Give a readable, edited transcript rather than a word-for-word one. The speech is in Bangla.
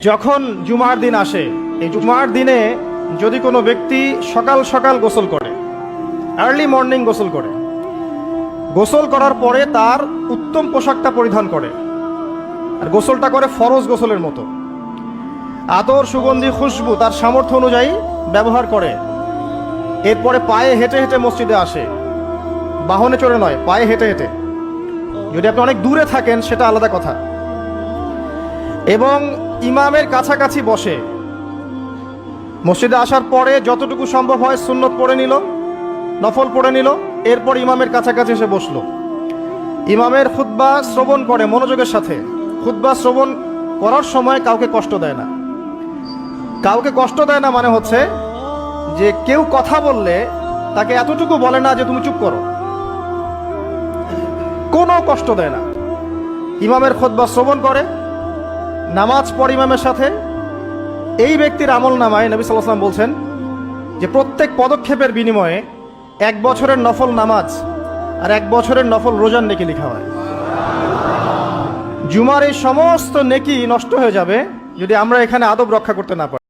যখন জুমার দিন আসে, এই জুমার দিনে যদি কোনো ব্যক্তি সকাল সকাল গোসল করে, আর্লি মর্নিং গোসল করে, গোসল করার পরে তার উত্তম পোশাকটা পরিধান করে, আর গোসলটা করে ফরজ গোসলের মতো, আতর সুগন্ধি খুশবু তার সামর্থ্য অনুযায়ী ব্যবহার করে, এরপরে পায়ে হেঁটে হেঁটে মসজিদে আসে, বাহনে চড়ে নয়, পায়ে হেঁটে হেঁটে। যদি আপনি অনেক দূরে থাকেন সেটা আলাদা কথা। এবং ইমামের কাছাকাছি বসে, মসজিদে আসার পরে যতটুকু সম্ভব হয় সুন্নত পড়ে নিল, নফল পড়ে নিল, এরপর ইমামের কাছাকাছি এসে বসলো, ইমামের খুতবা শ্রবণ করে মনোযোগের সাথে। খুতবা শ্রবণ করার সময় কাউকে কষ্ট দেয় না। কাউকে কষ্ট দেয় না মানে হচ্ছে যে কেউ কথা বললে তাকে এতটুকু বলে না যে তুমি চুপ করো, কোনো কষ্ট দেয় না। ইমামের খুতবা শ্রবণ করে, নামাজ পড়ে ইমামের সাথে। এই ব্যক্তির আমল নামায় নবী সাল্লাল্লাহু আলাইহি ওয়াসাল্লাম বলছেন যে প্রত্যেক পদক্ষেপের বিনিময়ে 1 বছরের নফল নামাজ আর 1 বছরের নফল রোজার নেকি লেখা হয়। জুমার এই সমস্ত নেকি নষ্ট হয়ে যাবে যদি আমরা এখানে আদব রক্ষা করতে না পারি।